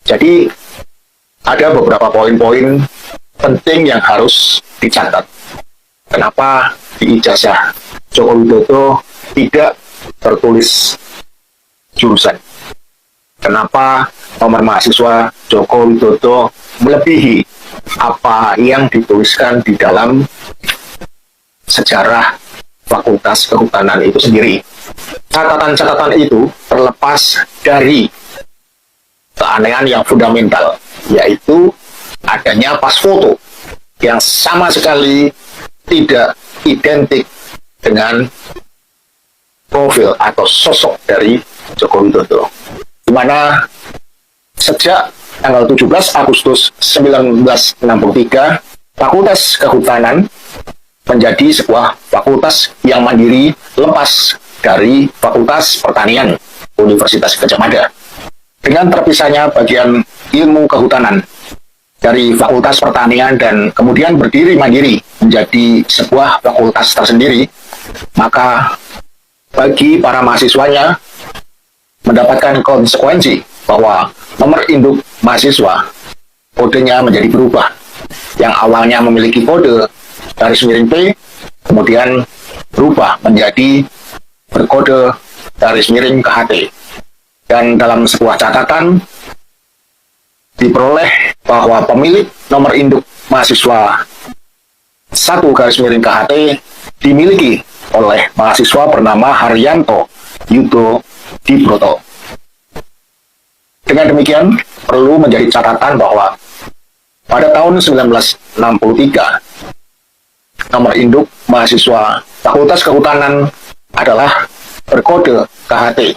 Jadi ada beberapa poin-poin penting yang harus dicatat. Kenapa di ijazah Joko Widodo tidak tertulis jurusan? Kenapa nomor mahasiswa Joko Widodo melebihi apa yang dituliskan di dalam sejarah Fakultas Kehutanan itu sendiri? Catatan-catatan itu terlepas dari keanehan yang fundamental, yaitu adanya pas foto yang sama sekali tidak identik dengan profil atau sosok dari Joko Widodo, di mana sejak tanggal 17 Agustus 1963 Fakultas Kehutanan menjadi sebuah fakultas yang mandiri lepas dari Fakultas Pertanian Universitas Gadjah Mada. Dengan terpisahnya bagian ilmu kehutanan dari Fakultas Pertanian dan kemudian berdiri mandiri menjadi sebuah fakultas tersendiri, maka bagi para mahasiswanya mendapatkan konsekuensi bahwa nomor induk mahasiswa kodenya menjadi berubah. Yang awalnya memiliki kode garis miring P, kemudian berubah menjadi berkode garis miring KHT. Dan dalam sebuah catatan diperoleh bahwa pemilik nomor induk mahasiswa 1 garis miring KHT dimiliki oleh mahasiswa bernama Haryanto Yudo Dibroto. Dengan demikian, perlu menjadi catatan bahwa pada tahun 1963, nomor induk mahasiswa Fakultas Kehutanan adalah berkode KHT,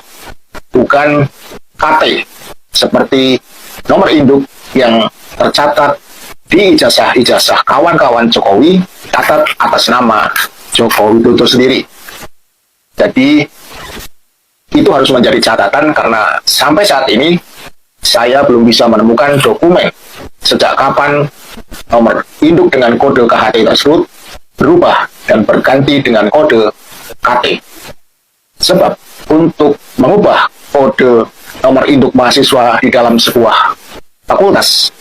bukan KT, seperti nomor induk yang tercatat di ijazah-ijazah kawan-kawan Jokowi catat atas nama Joko Widodo sendiri. Jadi, itu harus menjadi catatan karena sampai saat ini saya belum bisa menemukan dokumen sejak kapan nomor induk dengan kode KHT tersebut berubah dan berganti dengan kode KT. Sebab untuk mengubah kode nomor induk mahasiswa di dalam sebuah fakultas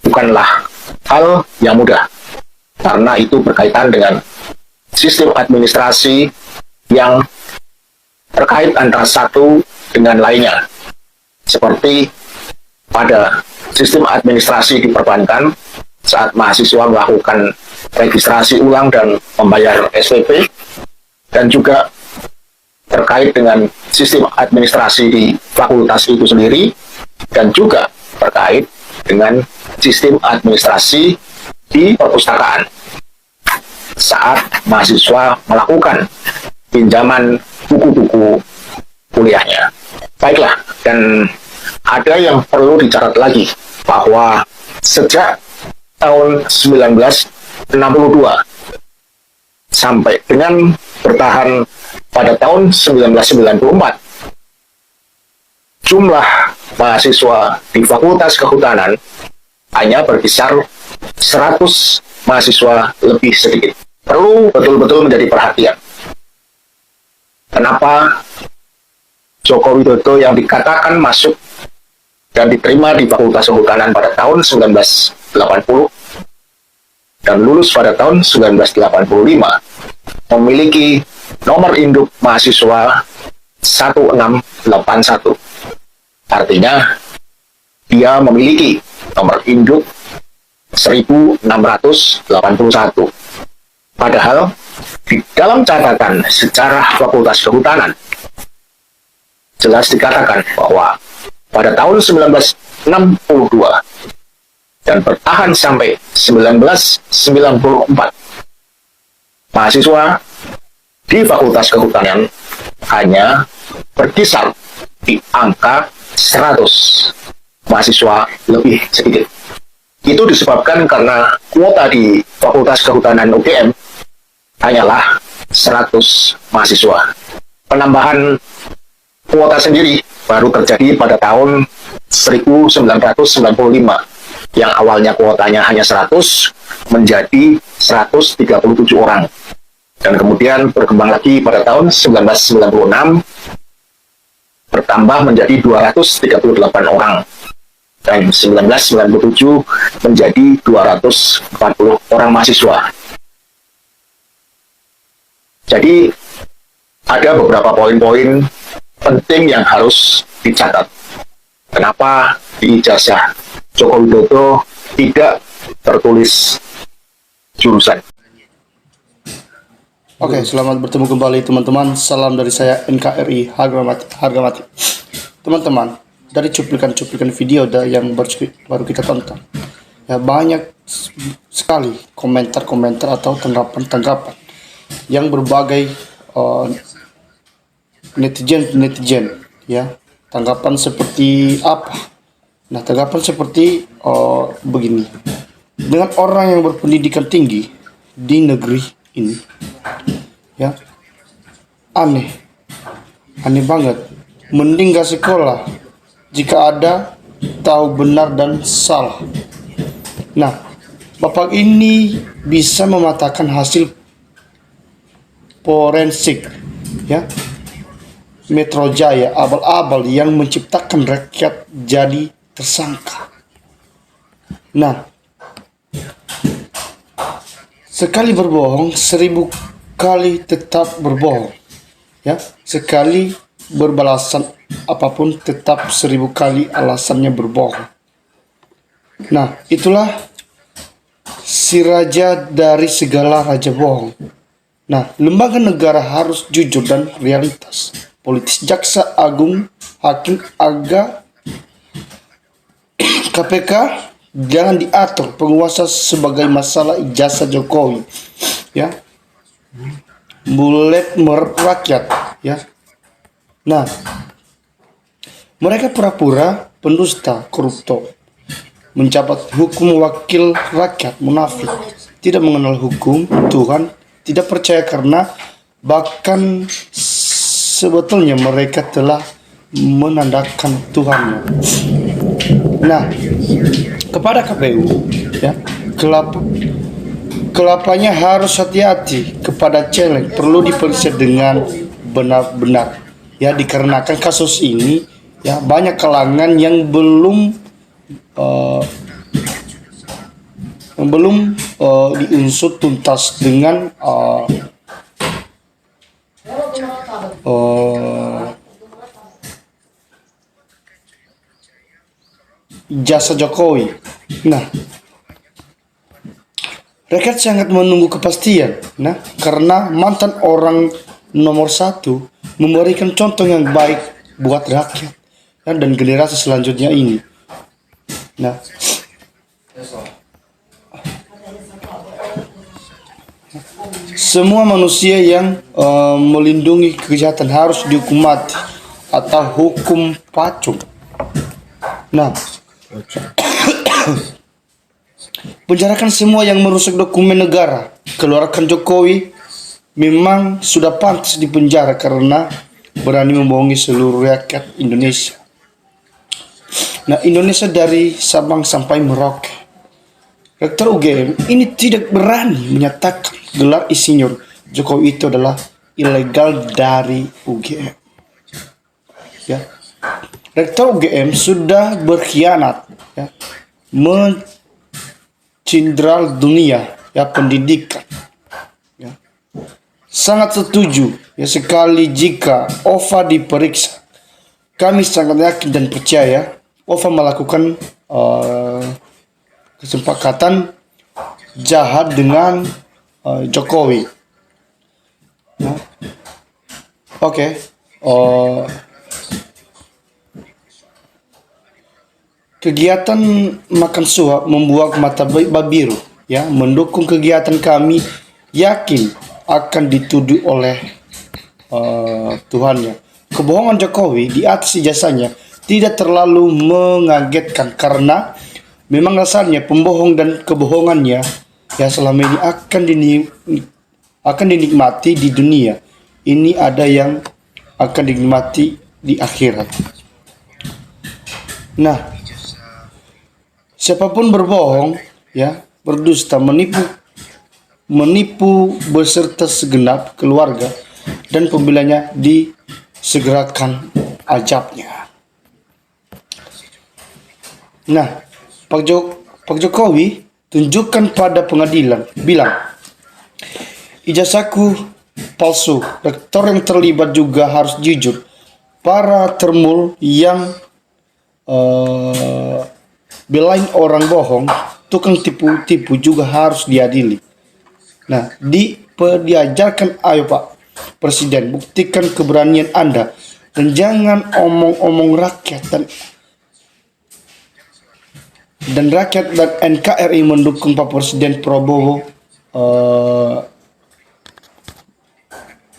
bukanlah hal yang mudah, karena itu berkaitan dengan sistem administrasi yang terkait antara satu dengan lainnya. Seperti pada sistem administrasi di perbankan, saat mahasiswa melakukan registrasi ulang dan membayar SPP, dan juga terkait dengan sistem administrasi di fakultas itu sendiri, dan juga terkait dengan sistem administrasi di perpustakaan saat mahasiswa melakukan pinjaman buku-buku kuliahnya. Baiklah, dan ada yang perlu dicatat lagi bahwa sejak tahun 1962 sampai dengan bertahan pada tahun 1994, jumlah mahasiswa di Fakultas Kehutanan hanya berkisar 100 mahasiswa lebih sedikit. Perlu betul-betul menjadi perhatian. Kenapa Joko Widodo yang dikatakan masuk dan diterima di Fakultas Kehutanan pada tahun 1980 dan lulus pada tahun 1985 memiliki nomor induk mahasiswa 1681. Artinya dia memiliki nomor induk 1681. Padahal di dalam catatan sejarah Fakultas Kehutanan jelas dikatakan bahwa pada tahun 1962 dan bertahan sampai 1994, mahasiswa di Fakultas Kehutanan hanya berkisar di angka 100 mahasiswa lebih sedikit. Itu disebabkan karena kuota di Fakultas Kehutanan UGM hanyalah 100 mahasiswa. Penambahan kuota sendiri baru terjadi pada tahun 1995, yang awalnya kuotanya hanya 100 menjadi 137 orang. Dan kemudian berkembang lagi pada tahun 1996 bertambah menjadi 238 orang. Dan tahun 1997 menjadi 240 orang mahasiswa. Jadi ada beberapa poin-poin penting yang harus dicatat. Kenapa di ijazah Joko Widodo tidak tertulis jurusan? Oke, selamat bertemu kembali teman-teman. Salam dari saya NKRI harga mati. Teman-teman, dari cuplikan-cuplikan video yang baru kita tonton, ya banyak sekali komentar-komentar atau tanggapan-tanggapan yang berbagai netizen, ya. Tanggapan seperti apa? Nah, tanggapan seperti begini. Dengan orang yang berpendidikan tinggi di negeri ini, ya, aneh banget. Mending gak sekolah jika ada tahu benar dan salah. Nah, bapak ini bisa mematahkan hasil forensik, ya, Metro Jaya, abal-abal yang menciptakan rakyat jadi tersangka. Nah, sekali berbohong 1000 kali tetap berbohong, ya. Sekali berbalasan apapun tetap 1000 kali alasannya berbohong. Nah, itulah si raja dari segala raja bohong. Nah, lembaga negara harus jujur dan realitas. Politis, jaksa agung, hakim, KPK jangan diatur penguasa sebagai masalah ijazah Jokowi, ya. Bulet rakyat, ya. Nah, mereka pura-pura pendusta, koruptor, menjabat hukum wakil rakyat, munafik, tidak mengenal hukum Tuhan, tidak percaya karena bahkan sebetulnya mereka telah menandakan Tuhannya. Nah, kepada KPU, ya, kelapanya harus hati-hati. Kepada caleg perlu diperiksa dengan benar-benar, ya, dikarenakan kasus ini, ya, banyak kalangan yang belum diusut tuntas dengan jasa Jokowi. Nah, rakyat sangat menunggu kepastian. Nah, karena mantan orang nomor 1 memberikan contoh yang baik buat rakyat, ya, dan generasi selanjutnya ini. Nah, semua manusia yang melindungi kejahatan harus dihukum mati atau hukum pacung. Nah, penjarakan semua yang merusak dokumen negara. Keluarkan Jokowi memang sudah pantas dipenjara karena berani membohongi seluruh rakyat Indonesia. Nah, Indonesia dari Sabang sampai Merauke. Rektor UGM ini tidak berani menyatakan gelar insinyur Jokowi itu adalah ilegal dari UGM. Ya. Rektor UGM sudah berkhianat, ya, mencindral dunia, ya, pendidikan. Ya. Sangat setuju, ya, sekali jika OVA diperiksa. Kami sangat yakin dan percaya OVA melakukan kesepakatan jahat dengan Jokowi. Nah, oke. Kegiatan makan suap membuat mata babiru, ya, mendukung kegiatan kami, yakin akan dituduh oleh Tuhannya. Kebohongan Jokowi di atas ijazahnya tidak terlalu mengagetkan karena memang dasarnya pembohong dan kebohongannya, ya, selama ini akan dinikmati di dunia. Ini ada yang akan dinikmati di akhirat. Nah, siapapun berbohong, ya, berdusta, menipu beserta segenap keluarga dan pembelanya disegerakan ajabnya. Nah, Pak Jokowi tunjukkan pada pengadilan, bilang ijazahku palsu. Rektor yang terlibat juga harus jujur. Para termul yang belain orang bohong, tukang tipu-tipu juga harus diadili. Nah, diajarkan, ayo Pak Presiden, buktikan keberanian Anda dan jangan omong-omong rakyat dan rakyat dan NKRI mendukung Pak Presiden Prabowo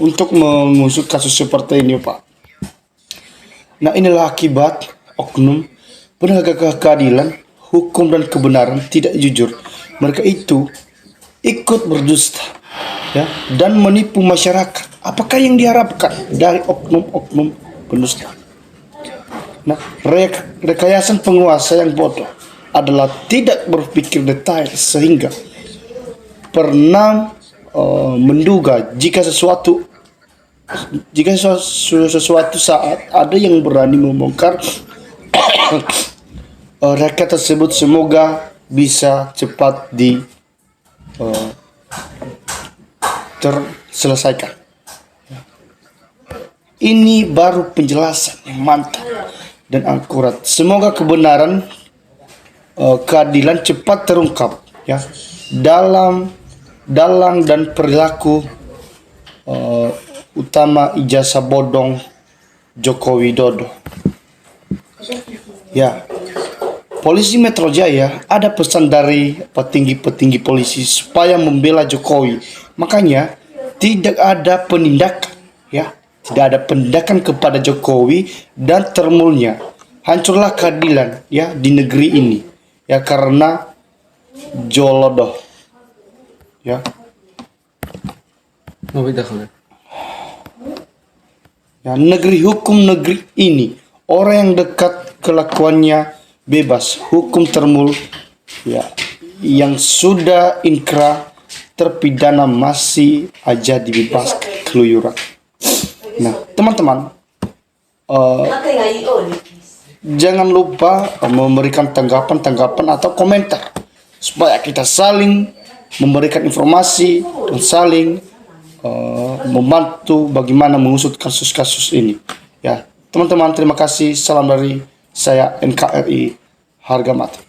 untuk mengusut kasus seperti ini, Pak. Nah, inilah akibat oknum penegak keadilan, hukum dan kebenaran tidak jujur. Mereka itu ikut berdusta, ya, dan menipu masyarakat. Apakah yang diharapkan dari oknum-oknum pendusta? Nah, rekayasan penguasa yang bodoh adalah tidak berpikir detail sehingga pernah menduga jika sesuatu saat ada yang berani membongkar rakyat tersebut, semoga bisa cepat terselesaikan. Ini baru penjelasan yang mantap dan akurat. Semoga kebenaran, keadilan cepat terungkap, ya, dalam dan perilaku utama ijazah bodong Joko Widodo. Ya, Polisi Metro Jaya ada pesan dari petinggi-petinggi polisi supaya membela Jokowi. Makanya tidak ada penindakan, ya, tidak ada penindakan kepada Jokowi dan termulnya. Hancurlah keadilan, ya, di negeri ini, ya, karena jolodoh, ya. Ya, negeri hukum negeri ini, orang yang dekat kelakuannya bebas, hukum termul, ya, yang sudah inkrah terpidana masih aja dibebaskan keluyuran. Nah, teman-teman, jangan lupa memberikan tanggapan atau komentar supaya kita saling memberikan informasi dan saling membantu bagaimana mengusut kasus-kasus ini. Ya, teman-teman, terima kasih. Salam dari saya, NKRI harga mati.